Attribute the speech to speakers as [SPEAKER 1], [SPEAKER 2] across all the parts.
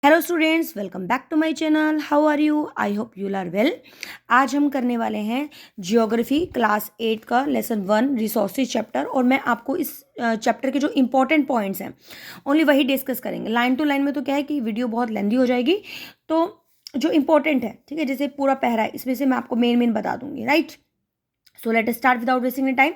[SPEAKER 1] Hello students, welcome back to my channel. How are you? I hope you are well. आज हम करने वाले हैं जियोग्राफी क्लास 8 का लेसन 1 रिसोर्सेज चैप्टर, और मैं आपको इस चैप्टर के जो इंपॉर्टेंट पॉइंट्स हैं ओनली वही डिस्कस करेंगे। लाइन टू लाइन में तो क्या है कि वीडियो बहुत लेंदी हो जाएगी, तो जो इंपॉर्टेंट है, ठीक है, जैसे पूरा पहरा है इसमें से मैं आपको मेन मेन बता दूंगी, right. So let start without wasting any time.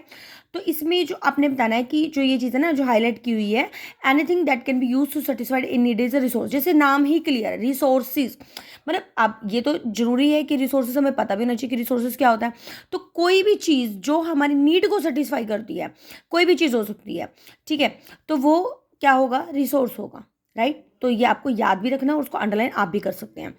[SPEAKER 1] तो इसमें जो आपने बताना है कि जो ये चीज़ है ना जो हाईलाइट की हुई है, anything that can be use to satisfied in need is a resource. जैसे नाम ही क्लियर है, रिसोर्सेज, मतलब अब ये तो जरूरी है कि रिसोर्सेज हमें पता भी होना चाहिए कि रिसोर्सेज क्या होता है। तो कोई भी चीज़ जो हमारी नीड को सेटिस्फाई करती है, कोई भी चीज़ हो सकती है, ठीक है, तो वो क्या होगा? रिसोर्स होगा, राइट। तो ये आपको याद भी रखना है और उसको अंडरलाइन आप भी कर सकते हैं।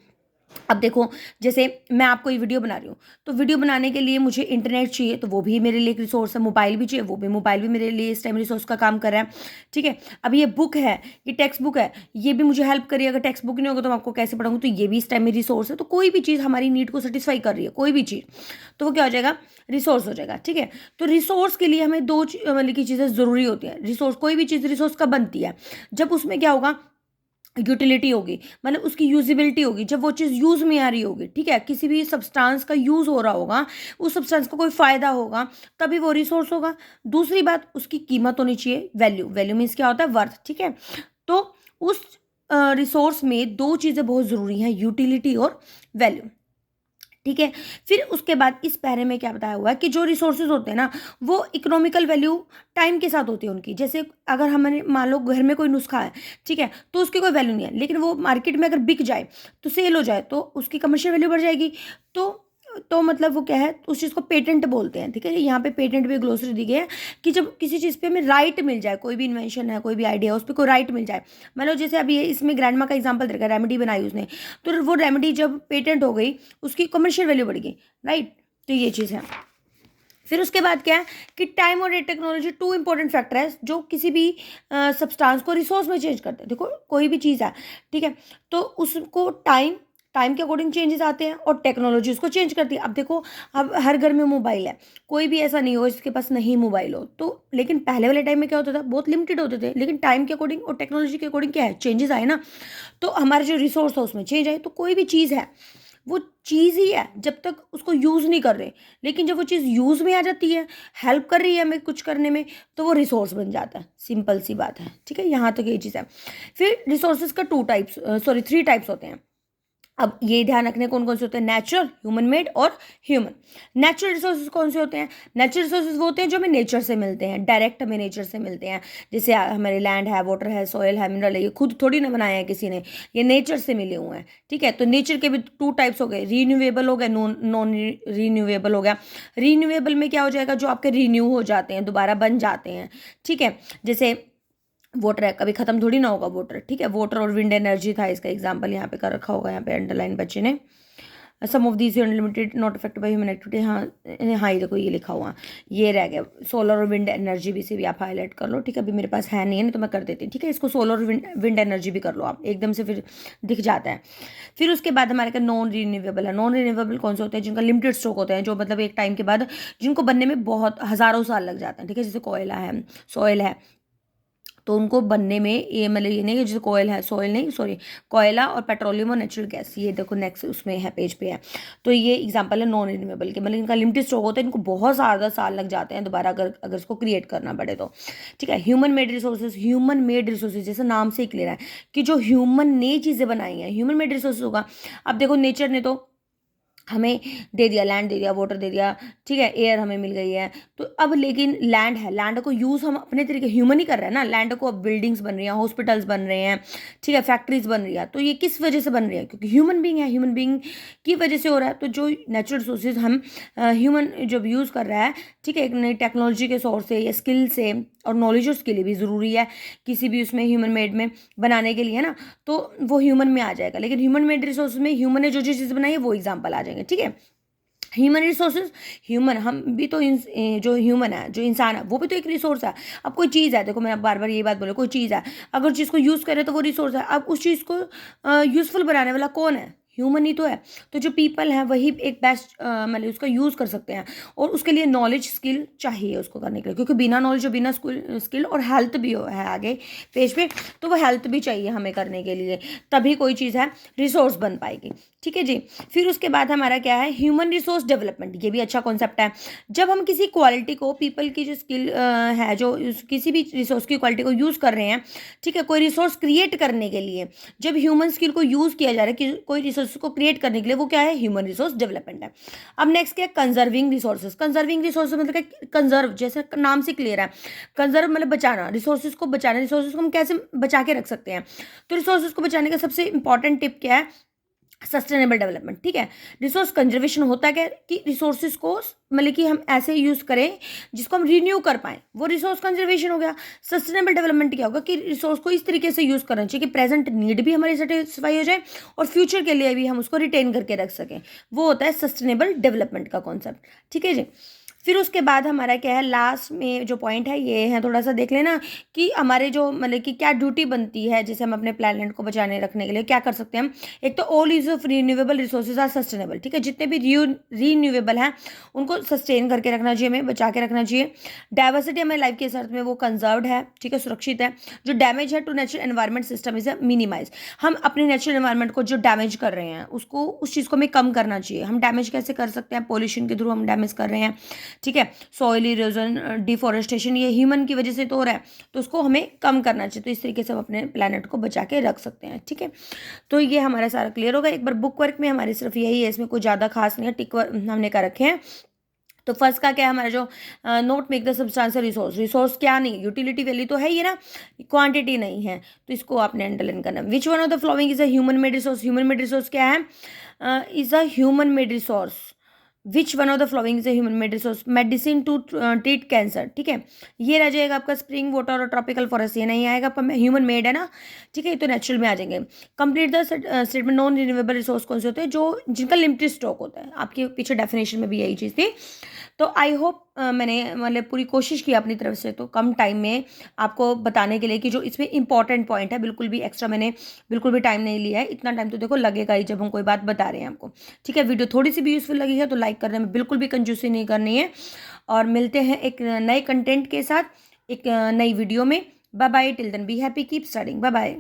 [SPEAKER 1] अब देखो, जैसे मैं आपको ये वीडियो बना रही हूँ, तो वीडियो बनाने के लिए मुझे इंटरनेट चाहिए, तो वो भी मेरे लिए एक रिसोर्स है। मोबाइल भी चाहिए, मोबाइल भी मेरे लिए इस टाइम रिसोर्स का काम कर रहा है, ठीक है। अब ये बुक है, ये टेक्स्ट बुक है, ये भी मुझे हेल्प करिए। अगर टेक्स्ट बुक नहीं होगा तो मैं आपको कैसे पढ़ाऊँ, तो ये भी इस टाइम में रिसोर्स है। तो कोई भी चीज़ हमारी नीड को सेटिस्फाई कर रही है, कोई भी चीज़, तो वो क्या हो जाएगा? रिसोर्स हो जाएगा, ठीक है। तो रिसोर्स के लिए हमें दो मतलब की चीज़ें ज़रूरी होती हैं। रिसोर्स, कोई भी चीज़ रिसोर्स कब बनती है? जब उसमें क्या होगा? यूटिलिटी होगी, मतलब उसकी यूजिबिलिटी होगी, जब वो चीज़ यूज़ में आ रही होगी, ठीक है, किसी भी सब्सटेंस का यूज़ हो रहा होगा, उस सब्सटेंस का कोई फ़ायदा होगा, तभी वो रिसोर्स होगा। दूसरी बात, उसकी कीमत होनी चाहिए, वैल्यू। वैल्यू मीन्स क्या होता है? वर्थ, ठीक है। तो उस रिसोर्स में दो चीज़ें बहुत ज़रूरी हैं, यूटिलिटी और वैल्यू, ठीक है। फिर उसके बाद इस पैरे में क्या बताया हुआ है कि जो रिसोर्सेज होते हैं ना, वो इकोनॉमिकल वैल्यू टाइम के साथ होती है उनकी। जैसे अगर हमने मान लो घर में कोई नुस्खा है, ठीक है, तो उसकी कोई वैल्यू नहीं है, लेकिन वो मार्केट में अगर बिक जाए, तो सेल हो जाए, तो उसकी कमर्शियल वैल्यू बढ़ जाएगी। तो मतलब वो क्या है, उस चीज़ को पेटेंट बोलते हैं, ठीक है। यहाँ पे पेटेंट भी ग्लोसरी दी गई है कि जब किसी चीज़ पे हमें राइट मिल जाए, कोई भी इन्वेंशन है, कोई भी आइडिया है, उस पर कोई राइट मिल जाए। मान लो जैसे अभी इसमें ग्रैंड माँ का एग्जाम्पल दे रखा है, रेमेडी बनाई उसने, तो वो रेमेडी जब पेटेंट हो गई, उसकी कमर्शियल वैल्यू बढ़ गई, राइट। तो ये चीज़ है। फिर उसके बाद क्या है कि टाइम और टेक्नोलॉजी टू इंपॉर्टेंट फैक्टर है जो किसी भी सब्सटेंस को रिसोर्स में चेंज करते हैं। देखो, कोई भी चीज़ है, ठीक है, तो उसको टाइम टाइम के अकॉर्डिंग चेंजेस आते हैं और टेक्नोलॉजी उसको चेंज करती है। अब देखो, अब हर घर में मोबाइल है, कोई भी ऐसा नहीं हो जिसके पास नहीं मोबाइल हो। तो लेकिन पहले वाले टाइम में क्या होता था? बहुत लिमिटेड होते थे, लेकिन टाइम के अकॉर्डिंग और टेक्नोलॉजी के अकॉर्डिंग क्या है? चेंजेस आए ना। तो हमारा जो रिसोर्स है उसमें चेंज आए। तो कोई भी चीज़ है, वो चीज़ ही है जब तक उसको यूज़ नहीं कर रहे, लेकिन जब वो चीज़ यूज़ में आ जाती है, हेल्प कर रही है हमें कुछ करने में, तो वो रिसोर्स बन जाता है। सिंपल सी बात है, ठीक है। यहाँ तक ये चीज़ है। फिर रिसोर्सेज का थ्री टाइप्स होते हैं। अब ये ध्यान रखने कौन कौन से होते हैं? नेचुरल, ह्यूमन मेड और ह्यूमन। नेचुरल रिसोर्सेज कौन से होते हैं? नेचुरल रिसोर्सेज वो होते हैं जो हमें नेचर से मिलते हैं, डायरेक्ट हमें नेचर से मिलते हैं। जैसे हमारे लैंड है, वाटर है, सॉइल है, मिनरल है, ये खुद थोड़ी ना बनाया है किसी ने, ये नेचर से मिले हुए हैं, ठीक है। तो नेचर के भी टू टाइप्स हो गए, रीन्यूएबल हो गया, नॉन नॉन रीन्यूएबल हो गया। रीन्यूएबल में क्या हो जाएगा? जो आपके रिन्यू हो जाते हैं, दोबारा बन जाते हैं, ठीक है। जैसे वाटर है, कभी खत्म थोड़ी ना होगा वाटर, ठीक है। वाटर और विंड एनर्जी था इसका एग्जांपल, यहाँ पे कर रखा होगा, यहाँ पे अंडरलाइन बच्चे ने। Some of these unlimited not affected by human activity. हाँ हाँ, ये देखो ये लिखा हुआ, ये रह गया। सोलर और विंड एनर्जी भी से भी आप हाईलाइट कर लो, ठीक है। अभी मेरे पास है नहीं है, तो मैं कर देती हूँ, ठीक है। इसको सोलर और विंड एनर्जी भी कर लो आप, एकदम से फिर दिख जाता है। फिर उसके बाद हमारे का नॉन रिन्यूएबल है। नॉन रिन्यूएबल कौन से होते हैं? जिनका लिमिटेड स्टॉक होते हैं, जो मतलब एक टाइम के बाद जिनको बनने में बहुत हज़ारों साल लग जाते हैं, ठीक है। जैसे कोयला है, सॉइल है, तो उनको बनने में ये मतलब ये नहीं कि जैसे कोयल है, सॉइल नहीं, सॉरी, कोयला और पेट्रोलियम और नेचुरल गैस, ये देखो नेक्स्ट उसमें है, पेज पे है। तो ये एग्जांपल है नॉन रिन्यूएबल के, मतलब इनका लिमिटेड स्टॉक होता है, इनको बहुत ज़्यादा साल लग जाते हैं दोबारा अगर अगर इसको क्रिएट करना पड़े तो, ठीक है। Human made resources, human made resources जैसे नाम से ही क्लियर है कि जो ह्यूमन ने चीज़ें बनाई हैं, ह्यूमन मेड रिसोर्सेज होगा। अब देखो, नेचर ने तो हमें दे दिया, लैंड दे दिया, वाटर दे दिया, ठीक है, एयर हमें मिल गई है। तो अब लेकिन लैंड है, लैंड को यूज़ हम अपने तरीके ह्यूमन ही कर रहे हैं ना। लैंड को अब बिल्डिंग्स बन रही हैं, हॉस्पिटल्स बन रहे हैं, ठीक है, फैक्ट्रीज बन रही है। तो ये किस वजह से बन रही है? क्योंकि ह्यूमन बींग है, ह्यूमन बींग की वजह से हो रहा है। तो जो नेचुरल रिसोर्सेज हम ह्यूमन जब यूज़ कर रहा है, ठीक है, एक नई टेक्नोलॉजी के सोर्स से या स्किल से, और नॉलेज उसके लिए भी ज़रूरी है किसी भी उसमें ह्यूमन मेड में बनाने के लिए, है ना। तो वो ह्यूमन में आ जाएगा, लेकिन ह्यूमन मेड रिसोर्स में ह्यूमन ने जो जो चीज़ बनाई है वो एग्जाम्पल आ जाएंगे, ठीक है। ह्यूमन रिसोर्सेज, ह्यूमन हम भी तो जो ह्यूमन है, जो इंसान है, वो भी तो एक रिसोर्स है। अब कोई चीज़ है, देखो मैं बार बार ये बात बोले, कोई चीज़ है, अगर चीज़ को यूज़ करें तो वो रिसोर्स है। अब उस चीज़ को यूज़फुल बनाने वाला कौन है? ह्यूमन ही तो है। तो जो पीपल हैं वही एक बेस्ट मतलब उसका यूज़ कर सकते हैं, और उसके लिए नॉलेज स्किल चाहिए उसको करने के लिए, क्योंकि बिना नॉलेज और बिना स्किल और हेल्थ भी है आगे पेज पे, तो वो हेल्थ भी चाहिए हमें करने के लिए, तभी कोई चीज़ है रिसोर्स बन पाएगी। ठीक है जी। फिर उसके बाद हमारा क्या है, ह्यूमन रिसोर्स डेवलपमेंट। ये भी अच्छा कॉन्सेप्ट है। जब हम किसी क्वालिटी को, पीपल की जो स्किल है, जो किसी भी रिसोर्स की क्वालिटी को यूज़ कर रहे हैं, ठीक है, कोई रिसोर्स क्रिएट करने के लिए जब ह्यूमन स्किल को यूज़ किया जा रहा है कि कोई रिसोर्स को क्रिएट करने के लिए, वो क्या है, ह्यूमन रिसोर्स डेवलपमेंट है। अब नेक्स्ट क्या है, कंजर्विंग रिसोर्सेज। कंजर्विंग रिसोर्सेज मतलब क्या, कंजर्व जैसे नाम से क्लियर है, कंजर्व मतलब बचाना, रिसोर्सेज को बचाना। रिसोर्सेज को हम कैसे बचा के रख सकते हैं, तो रिसोर्सेज को बचाने का सबसे इंपॉर्टेंट टिप क्या है, सस्टेनेबल डेवलपमेंट। ठीक है, रिसोर्स कंजर्वेशन होता है क्या कि रिसोर्सेज को मतलब कि हम ऐसे यूज़ करें जिसको हम रिन्यू कर पाएँ, वो रिसोर्स कंजर्वेशन हो गया। सस्टेनेबल डेवलपमेंट क्या होगा कि रिसोर्स को इस तरीके से यूज़ करना चाहिए कि प्रेजेंट नीड भी हमारी सेटिस्फाई हो जाए और फ्यूचर के लिए भी हम उसको रिटेन करके रख सकें, वो होता है सस्टेनेबल डेवलपमेंट का कॉन्सेप्ट। ठीक है जी। फिर उसके बाद हमारा क्या है, लास्ट में जो पॉइंट है ये है, थोड़ा सा देख लेना कि हमारे जो मतलब कि क्या ड्यूटी बनती है, जैसे हम अपने प्लैनेट को बचाने रखने के लिए क्या कर सकते हैं हम। एक तो all use of renewable resources are sustainable. ठीक है, जितने भी रीन्यूएबल हैं उनको सस्टेन करके रखना चाहिए, हमें बचा के रखना चाहिए। डाइवर्सिटी हमारे लाइफ के अर्थ में वो कंजर्व्ड है, ठीक है, सुरक्षित है। जो डैमेज है to natural environment system is minimise. हम अपने नेचुरल एनवायरमेंट को जो डैमेज कर रहे हैं उसको, उस चीज़ को हमें कम करना चाहिए। हम डैमेज कैसे कर सकते हैं, पॉल्यूशन के थ्रू हम डैमेज कर रहे हैं। ठीक है, सॉइल इरोजन, डिफॉरेस्टेशन, ये ह्यूमन की वजह से तो हो रहा है, तो उसको हमें कम करना चाहिए। तो इस तरीके से हम अपने प्लैनेट को बचा के रख सकते हैं। ठीक है, तो ये हमारा सारा क्लियर होगा। एक बार बुक वर्क में हमारी सिर्फ यही है, इसमें कोई ज़्यादा खास नहीं है, टिक हमने कर रखे हैं। तो फर्स्ट का क्या है हमारा जो note make the substantial resource. Resource क्या नहीं, यूटिलिटी वैल्यू तो है ही ना, क्वांटिटी नहीं है, तो इसको आपने अंडरलाइन करना। Which one of the following is a human made resource. Human made resource क्या है, is a human made resource. Which one of the following is a human made resource. Medicine to treat cancer. ठीक है, ये रह जाएगा आपका spring water और tropical forest, ये नहीं आएगा, पर ह्यूमन मेड है ना। ठीक है, ये तो नेचुरल में आ जाएंगे। Complete the statement. Non renewable resource कौन से होते हैं, जो जिनका लिमिटेड स्टॉक होता है। आपके पीछे डेफिनेशन में भी यही चीज़ थी। तो आई होप मैंने मतलब पूरी कोशिश की अपनी तरफ से, तो कम टाइम में आपको बताने के लिए कि जो इसमें इंपॉर्टेंट पॉइंट है, बिल्कुल भी एक्स्ट्रा मैंने बिल्कुल भी टाइम नहीं लिया है। इतना टाइम तो देखो लगेगा ही जब हम कोई बात बता रहे हैं आपको। ठीक है, वीडियो थोड़ी सी भी यूज़फुल लगी है तो लाइक करने में बिल्कुल भी कंजूसी नहीं करनी है। और मिलते हैं एक नए कंटेंट के साथ एक नई वीडियो में। Bye bye, till then be happy, keep studying, bye bye.